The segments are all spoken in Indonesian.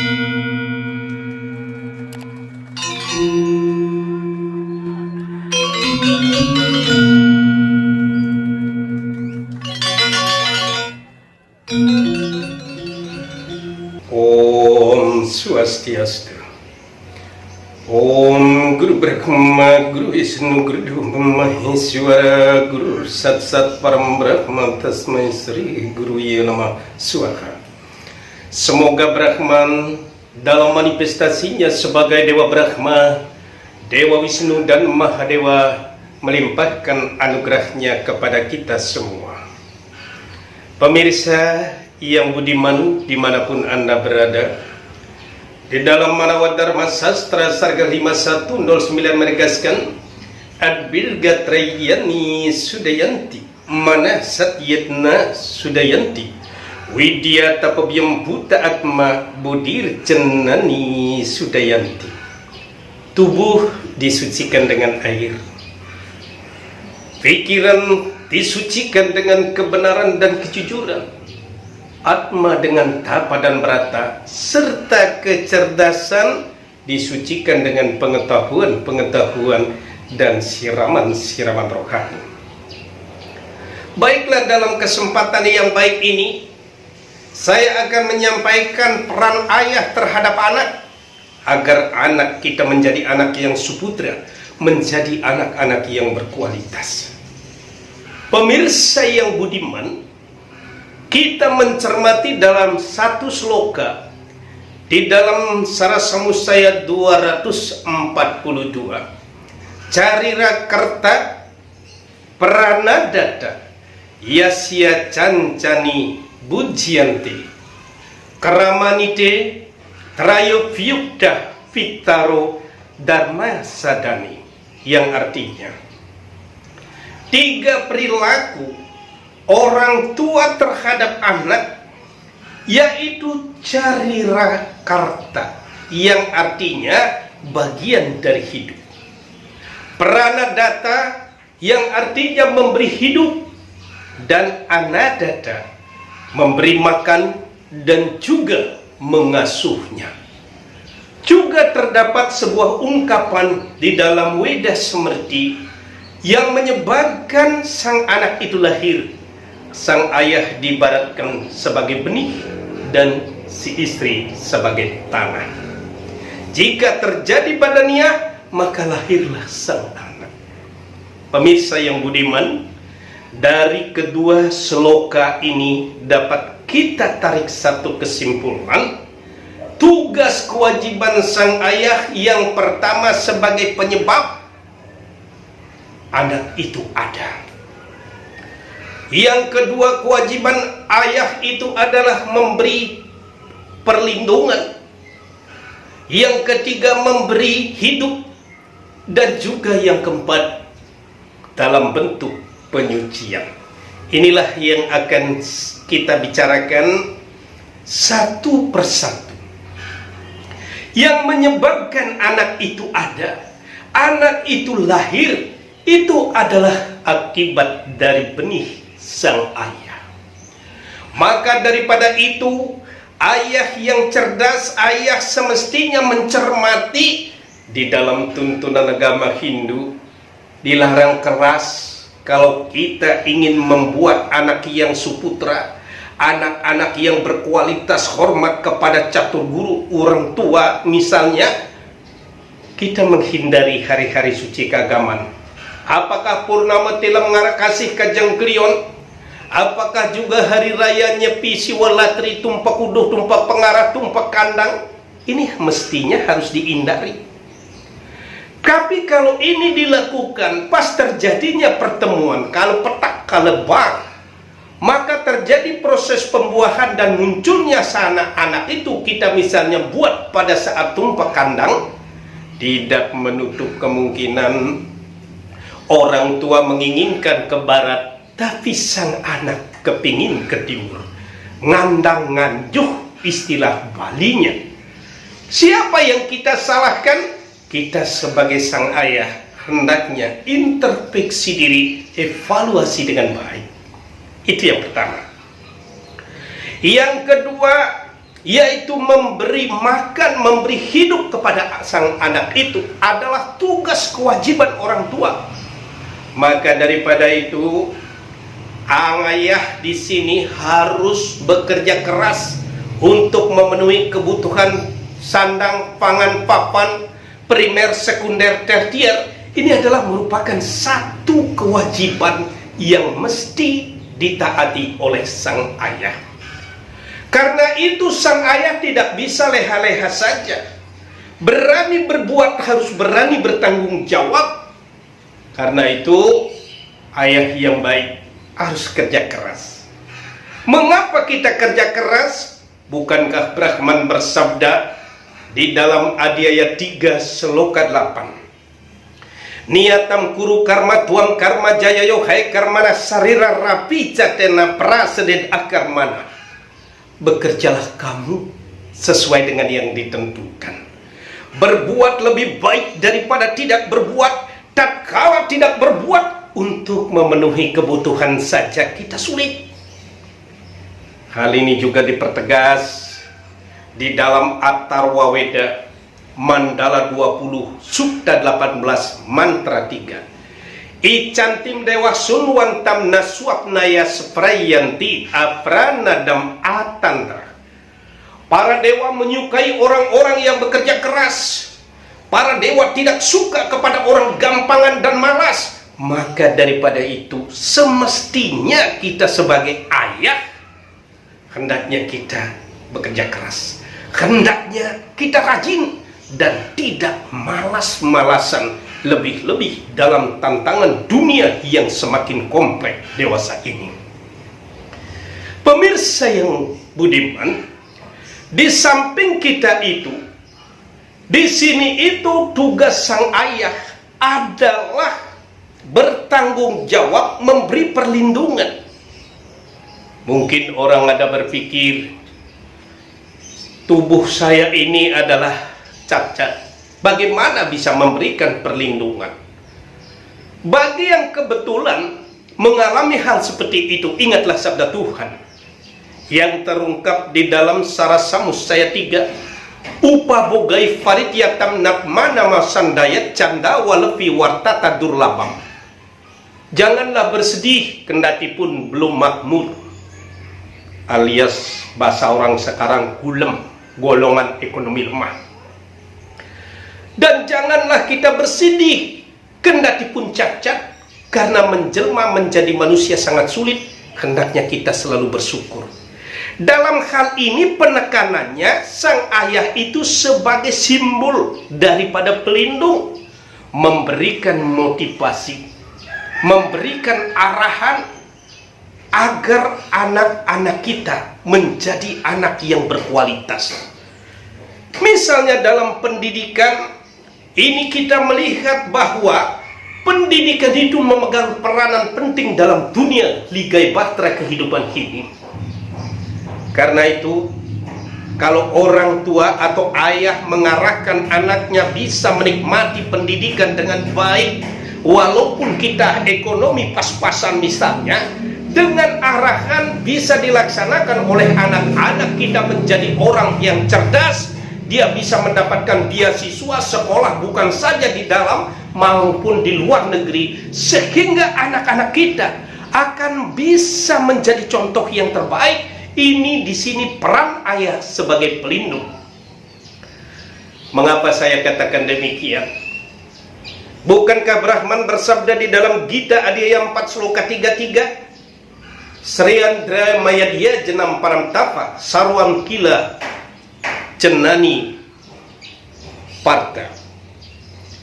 Om Swastiastu. Om Guru Brahma Guru Vishnu Guru Deva Maheshwara Guru Sat Sat Param Brahma Tasmai Sri Guru Nama Swaha. Semoga Brahman dalam manifestasinya sebagai Dewa Brahma, Dewa Wisnu dan Mahadewa melimpahkan anugerahnya kepada kita semua. Pemirsa yang budiman dimanapun Anda berada, di dalam Manawat Dharma Sastra Sarga 5109 menegaskan Adbilga Trayani Sudayanti Mana Satyatna Sudayanti Widya Tapabhyam Buta Atma Budir Cenani Sudayanti. Tubuh disucikan dengan air, pikiran disucikan dengan kebenaran dan kejujuran, Atma dengan tapa dan merata, serta kecerdasan disucikan dengan pengetahuan dan siraman rohani. Baiklah, dalam kesempatan yang baik ini saya akan menyampaikan peran ayah terhadap anak, agar anak kita menjadi anak yang suputra, menjadi anak-anak yang berkualitas. Pemirsa yang budiman, kita mencermati dalam satu sloka di dalam Sarasamusaya 242. Carira Kerta Pranadata Yasya Cancani Bujianti Karamanite Trayopyukta Pitaro Dharma Sadani, yang artinya 3 perilaku orang tua terhadap anak, yaitu carira karta, yang artinya bagian dari hidup. Pranadata, yang artinya memberi hidup, dan anadata, memberi makan dan juga mengasuhnya. Juga terdapat sebuah ungkapan di dalam Weda Smriti yang menyebabkan sang anak itu lahir. Sang ayah diibaratkan sebagai benih dan si istri sebagai tanah. Jika terjadi badaniah, maka lahirlah sang anak. Pemirsa yang budiman, dari kedua sloka ini dapat kita tarik satu kesimpulan. Tugas kewajiban sang ayah yang pertama sebagai penyebab anak itu ada. Yang kedua, kewajiban ayah itu adalah memberi perlindungan. Yang ketiga, memberi hidup. Dan juga yang keempat, dalam bentuk penyucian. Inilah yang akan kita bicarakan satu persatu. Yang menyebabkan anak itu ada, anak itu lahir, itu adalah akibat dari benih sang ayah. Maka daripada itu, ayah yang cerdas, ayah semestinya mencermati. Di dalam tuntunan agama Hindu dilarang keras. Kalau kita ingin membuat anak yang suputra, anak-anak yang berkualitas, hormat kepada catur guru, orang tua misalnya, kita menghindari hari-hari suci keagamaan. Apakah Purnama Tilam Ngarakasih Kajang Klion, apakah juga hari raya Nyepi Siwalatri, Tumpak Uduh, Tumpak Pengarah, Tumpak Kandang, ini mestinya harus dihindari. Tapi kalau ini dilakukan pas terjadinya pertemuan, kalau petak kalebar, maka terjadi proses pembuahan dan munculnya sana anak itu kita misalnya buat pada saat tumpak kandang, tidak menutup kemungkinan orang tua menginginkan ke barat, tapi sang anak kepingin ke timur. Ngandang nganjuh istilah Balinya. Siapa yang kita salahkan? Kita sebagai sang ayah hendaknya introspeksi diri, evaluasi dengan baik. Itu yang pertama. Yang kedua, yaitu memberi makan, memberi hidup kepada sang anak itu adalah tugas kewajiban orang tua. Maka daripada itu, ayah di sini harus bekerja keras untuk memenuhi kebutuhan sandang, pangan, papan, primer, sekunder, tersier. Ini adalah merupakan satu kewajiban yang mesti ditaati oleh sang ayah. Karena itu sang ayah tidak bisa leha-leha saja. Berani berbuat, harus berani bertanggung jawab. Karena itu ayah yang baik harus kerja keras. Mengapa kita kerja keras? Bukankah Brahman bersabda di dalam Adhyaya 3 Sloka 8, Niatam kuru karma tuang karma jayayo hai karmana sarira rapi catena praseded akarmana. Bekerjalah kamu sesuai dengan yang ditentukan. Berbuat lebih baik daripada tidak berbuat. Tatkala tidak berbuat, untuk memenuhi kebutuhan saja kita sulit. Hal ini juga dipertegas di dalam Atharva Weda Mandala 20 Sukta 18 Mantra 3. Icantim dewa sunwantam naswapnaya sprayanti apranadam atantra. Para dewa menyukai orang-orang yang bekerja keras. Para dewa tidak suka kepada orang gampangan dan malas. Maka daripada itu, semestinya kita sebagai ayah, hendaknya kita bekerja keras. Hendaknya kita rajin dan tidak malas-malasan, lebih-lebih dalam tantangan dunia yang semakin kompleks dewasa ini. Pemirsa yang budiman, di samping kita itu, di sini itu tugas sang ayah adalah bertanggung jawab memberi perlindungan. Mungkin orang ada berpikir, tubuh saya ini adalah cacat, bagaimana bisa memberikan perlindungan? Bagi yang kebetulan mengalami hal seperti itu, ingatlah sabda Tuhan yang terungkap di dalam Sarasamusaya 3, upabogai farityatam nakmana masandayat canda walepi wartata durlabam. Janganlah bersedih kendati pun belum makmur, alias bahasa orang sekarang gulem, golongan ekonomi lemah. Dan janganlah kita bersedih kendati pun cacat, karena menjelma menjadi manusia sangat sulit. Hendaknya kita selalu bersyukur. Dalam hal ini penekanannya, sang ayah itu sebagai simbol daripada pelindung, memberikan motivasi, memberikan arahan agar anak-anak kita menjadi anak yang berkualitas. Misalnya dalam pendidikan, ini kita melihat bahwa pendidikan itu memegang peranan penting dalam dunia ligai bahtera kehidupan ini. Karena itu, kalau orang tua atau ayah mengarahkan anaknya bisa menikmati pendidikan dengan baik, walaupun kita ekonomi pas-pasan misalnya, dengan arahan bisa dilaksanakan oleh anak-anak kita menjadi orang yang cerdas. Dia bisa mendapatkan beasiswa sekolah bukan saja di dalam maupun di luar negeri, sehingga anak-anak kita akan bisa menjadi contoh yang terbaik. Ini di sini peran ayah sebagai pelindung. Mengapa saya katakan demikian? Bukankah Brahman bersabda di dalam Gita Adhyaya 4 Sloka 33, Sriyandra Mayadya Jenam Paramtapa Sarwam Kila Jenani Parta.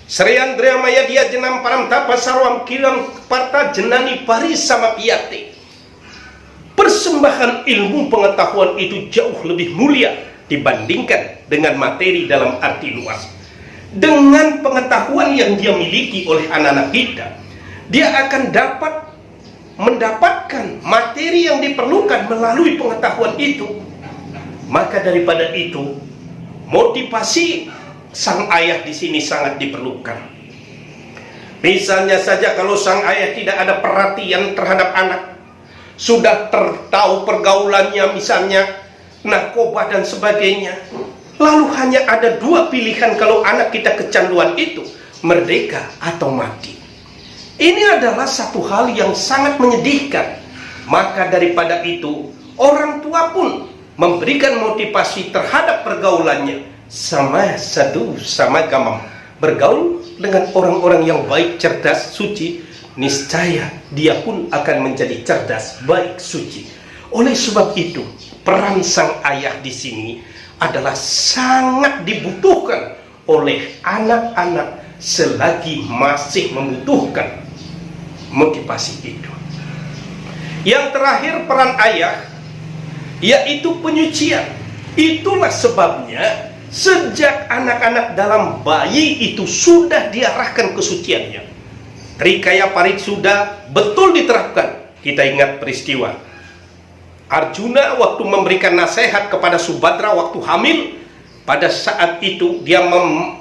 Sriyandra Mayadya Jenam Paramtapa Sarwam Kilam Parta Jenani Parisama Piyate. Persembahan ilmu pengetahuan itu jauh lebih mulia dibandingkan dengan materi dalam arti luas. Dengan pengetahuan yang dia miliki oleh anak-anak kita, dia akan dapat mendapatkan materi yang diperlukan melalui pengetahuan itu. Maka daripada itu, motivasi sang ayah di sini sangat diperlukan. Misalnya saja kalau sang ayah tidak ada perhatian terhadap anak, sudah tahu pergaulannya misalnya narkoba dan sebagainya. Lalu hanya ada dua pilihan kalau anak kita kecanduan itu, merdeka atau mati. Ini adalah satu hal yang sangat menyedihkan. Maka daripada itu, orang tua pun memberikan motivasi terhadap pergaulannya. Sama sadu, sama gamam. Bergaul dengan orang-orang yang baik, cerdas, suci, niscaya dia pun akan menjadi cerdas, baik, suci. Oleh sebab itu, peran sang ayah di sini adalah sangat dibutuhkan oleh anak-anak selagi masih membutuhkan motivasi itu. Yang terakhir, peran ayah yaitu penyucian. Itulah sebabnya sejak anak-anak dalam bayi itu sudah diarahkan kesuciannya. Trikaya Parisuda betul diterapkan. Kita ingat peristiwa Arjuna waktu memberikan nasihat kepada Subhadra waktu hamil. Pada saat itu dia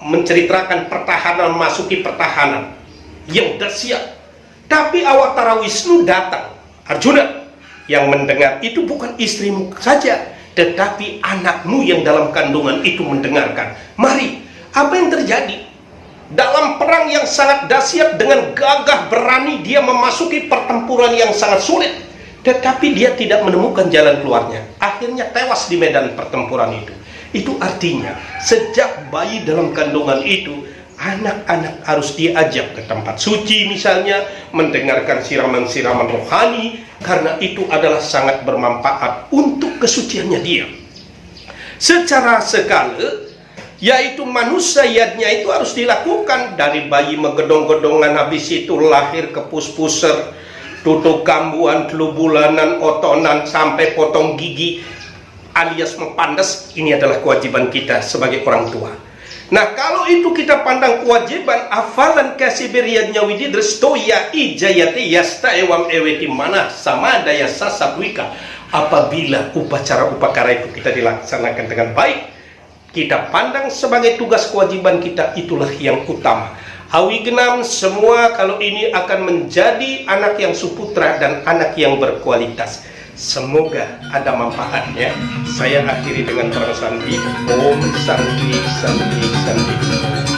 menceritakan pertahanan, memasuki pertahanan yang dahsyat. Tapi Awatara Wisnu datang. Arjuna, yang mendengar itu bukan istrimu saja, tetapi anakmu yang dalam kandungan itu mendengarkan. Mari, apa yang terjadi? Dalam perang yang sangat dahsyat, dengan gagah berani dia memasuki pertempuran yang sangat sulit, tetapi dia tidak menemukan jalan keluarnya. Akhirnya tewas di medan pertempuran itu. Itu artinya sejak bayi dalam kandungan itu, anak-anak harus diajak ke tempat suci misalnya, mendengarkan siraman-siraman rohani, karena itu adalah sangat bermanfaat untuk kesuciannya dia. Secara skala, yaitu manusianya itu harus dilakukan. Dari bayi megedong-gedongan, habis itu lahir ke pus-puser, tutuk kambuan, telubulanan, otonan, sampai potong gigi alias mempandas. Ini adalah kewajiban kita sebagai orang tua. Nah, kalau itu kita pandang kewajiban, afalan kasibirian nyawidi drestoya ijayate yasta ewam eweti mana sama daya sasabwika. Apabila upacara-upacara itu kita dilaksanakan dengan baik, kita pandang sebagai tugas kewajiban kita, itulah yang utama. Awi genam semua kalau ini akan menjadi anak yang suputra dan anak yang berkualitas. Semoga ada manfaatnya. Saya akhiri dengan perasaan Om Santi Santi Santi.